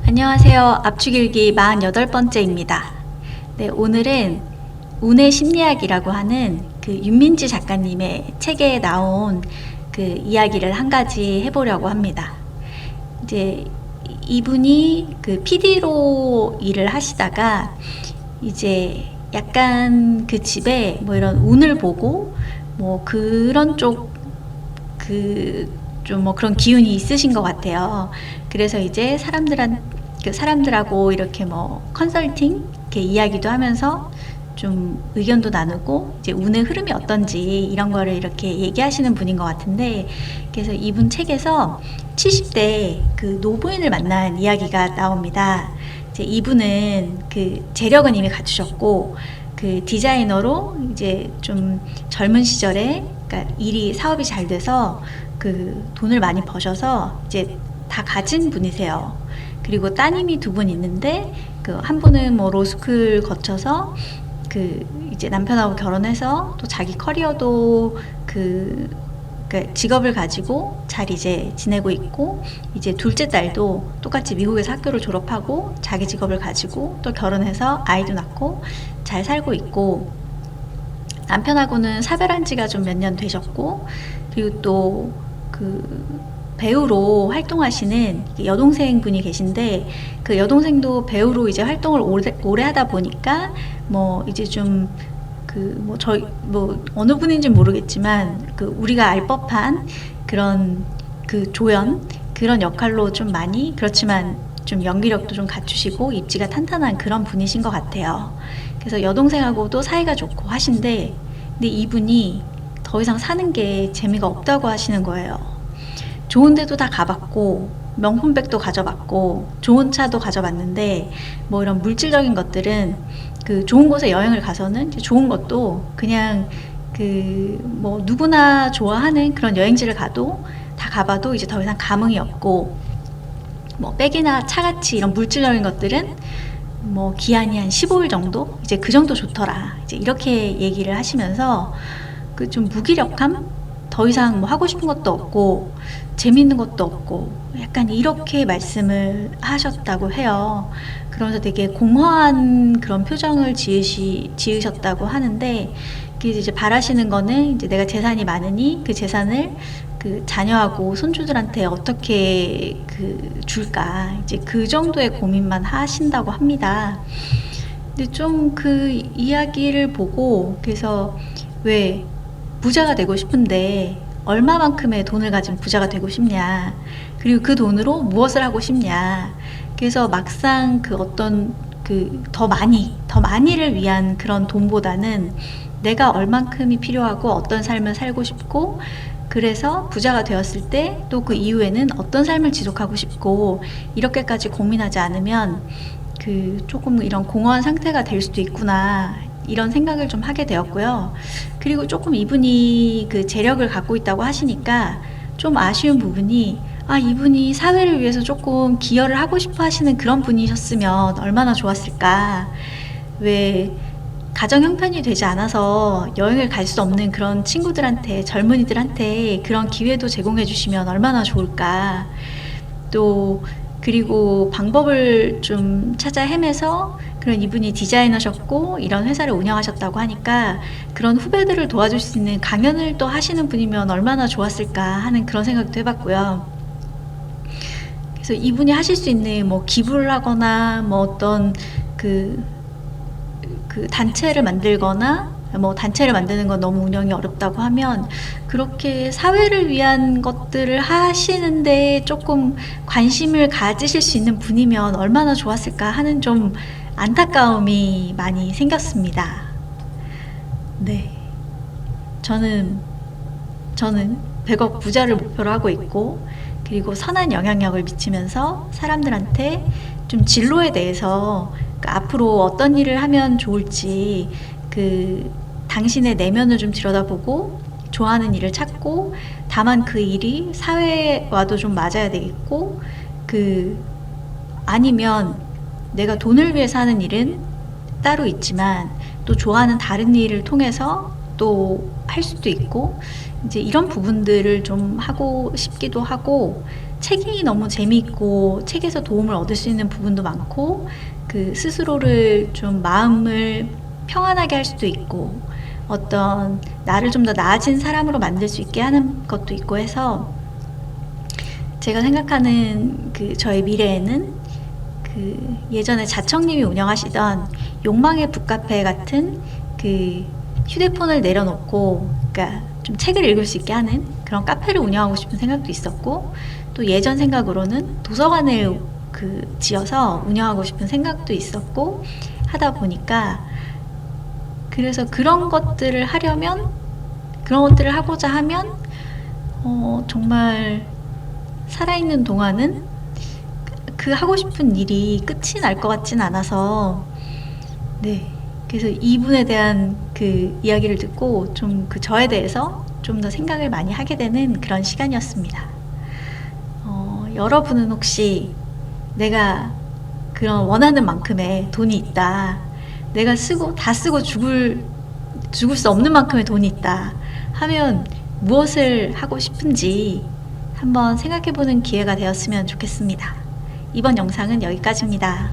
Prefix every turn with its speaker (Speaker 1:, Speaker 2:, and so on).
Speaker 1: 안녕하세요. 압축일기 48번째입니다. 네, 오늘은 운의 심리학이라고 하는 그 윤민지 작가님의 책에 나온 그 이야기를 한 가지 해보려고 합니다. 이제 이분이 그 PD로 일을 하시다가 이제 약간 그 집에 뭐 이런 운을 보고 뭐 그런 쪽 좀 뭐 그런 기운이 있으신 것 같아요. 그래서 이제 사람들하고 이렇게 뭐 컨설팅 이렇게 이야기도 하면서 좀 의견도 나누고 이제 운의 흐름이 어떤지 이런 거를 이렇게 얘기하시는 분인 것 같은데, 그래서 이분 책에서 70대 그 노부인을 만난 이야기가 나옵니다. 이제 이분은 그 재력은 이미 갖추셨고 그 디자이너로 이제 좀 젊은 시절에 그러니까 사업이 잘 돼서 그 돈을 많이 버셔서 이제 다 가진 분이세요. 그리고 따님이 두 분 있는데 그 한 분은 뭐 로스쿨 거쳐서 그 이제 남편하고 결혼해서 또 자기 커리어도 그 직업을 가지고 잘 이제 지내고 있고, 이제 둘째 딸도 똑같이 미국에서 학교를 졸업하고 자기 직업을 가지고 또 결혼해서 아이도 낳고 잘 살고 있고, 남편하고는 사별한 지가 좀 몇 년 되셨고, 그리고 또 그 배우로 활동하시는 여동생 분이 계신데 그 여동생도 배우로 이제 활동을 오래 하다 보니까 뭐 이제 좀 뭐 저희 뭐 어느 분인지 모르겠지만 그 우리가 알 법한 그런 그 조연 그런 역할로 좀 많이, 그렇지만 좀 연기력도 좀 갖추시고 입지가 탄탄한 그런 분이신 것 같아요. 그래서 여동생하고도 사이가 좋고 하신데, 근데 이분이 더 이상 사는 게 재미가 없다고 하시는 거예요. 좋은 데도 다 가봤고 명품백도 가져봤고 좋은 차도 가져봤는데 뭐 이런 물질적인 것들은 그 좋은 곳에 여행을 가서는 좋은 것도 그냥 그 뭐 누구나 좋아하는 그런 여행지를 가도 다 가봐도 이제 더 이상 감흥이 없고, 뭐 백이나 차같이 이런 물질적인 것들은 뭐 기한이 한 15일 정도? 이제 그 정도 좋더라. 이제 이렇게 얘기를 하시면서 그 좀 무기력함? 더 이상 뭐 하고 싶은 것도 없고 재밌는 것도 없고 약간 이렇게 말씀을 하셨다고 해요. 그러면서 되게 공허한 그런 표정을 지으셨다고 하는데, 이제 바라시는 거는 이제 내가 재산이 많으니 그 재산을 그 자녀하고 손주들한테 어떻게 그 줄까, 이제 그 정도의 고민만 하신다고 합니다. 근데 좀 그 이야기를 보고, 그래서 왜 부자가 되고 싶은데 얼마만큼의 돈을 가진 부자가 되고 싶냐, 그리고 그 돈으로 무엇을 하고 싶냐, 그래서 막상 그 어떤 그 더 많이를 위한 그런 돈보다는 내가 얼만큼이 필요하고 어떤 삶을 살고 싶고, 그래서 부자가 되었을 때 또 그 이후에는 어떤 삶을 지속하고 싶고, 이렇게까지 고민하지 않으면 그 조금 이런 공허한 상태가 될 수도 있구나, 이런 생각을 좀 하게 되었고요. 그리고 조금 이분이 그 재력을 갖고 있다고 하시니까 좀 아쉬운 부분이, 이분이 사회를 위해서 조금 기여를 하고 싶어 하시는 그런 분이셨으면 얼마나 좋았을까. 왜 가정 형편이 되지 않아서 여행을 갈 수 없는 그런 친구들한테, 젊은이들한테 그런 기회도 제공해 주시면 얼마나 좋을까. 또 그리고 방법을 좀 찾아 헤매서, 그런 이분이 디자이너셨고 이런 회사를 운영하셨다고 하니까 그런 후배들을 도와줄 수 있는 강연을 또 하시는 분이면 얼마나 좋았을까 하는 그런 생각도 해봤고요. 그래서 이분이 하실 수 있는 뭐 기부를 하거나 뭐 어떤 그 단체를 만들거나, 뭐 단체를 만드는 건 너무 운영이 어렵다고 하면 그렇게 사회를 위한 것들을 하시는데 조금 관심을 가지실 수 있는 분이면 얼마나 좋았을까 하는 좀 안타까움이 많이 생겼습니다. 네, 저는 100억 부자를 목표로 하고 있고, 그리고 선한 영향력을 미치면서 사람들한테 좀 진로에 대해서 앞으로 어떤 일을 하면 좋을지 그 당신의 내면을 좀 들여다보고 좋아하는 일을 찾고, 다만 그 일이 사회와도 좀 맞아야 되겠고, 그 아니면 내가 돈을 위해서 하는 일은 따로 있지만 또 좋아하는 다른 일을 통해서 또 할 수도 있고, 이제 이런 부분들을 좀 하고 싶기도 하고, 책이 너무 재미있고 책에서 도움을 얻을 수 있는 부분도 많고 그 스스로를 좀 마음을 평안하게 할 수도 있고 어떤 나를 좀 더 나아진 사람으로 만들 수 있게 하는 것도 있고 해서 제가 생각하는 그 저의 미래에는 그 예전에 자청님이 운영하시던 욕망의 북카페 같은 그 휴대폰을 내려놓고 그러니까 좀 책을 읽을 수 있게 하는 그런 카페를 운영하고 싶은 생각도 있었고 또 예전 생각으로는 도서관을 그 지어서 운영하고 싶은 생각도 있었고 하다 보니까 그래서 그런 것들을 하고자 하면 정말 살아있는 동안은 그 하고 싶은 일이 끝이 날 것 같진 않아서 네 그래서 이분에 대한 그 이야기를 듣고 좀 그 저에 대해서 좀 더 생각을 많이 하게 되는 그런 시간이었습니다. 여러분은 혹시 내가 그런 원하는 만큼의 돈이 있다. 내가 다 쓰고 죽을 수 없는 만큼의 돈이 있다. 하면 무엇을 하고 싶은지 한번 생각해보는 기회가 되었으면 좋겠습니다. 이번 영상은 여기까지입니다.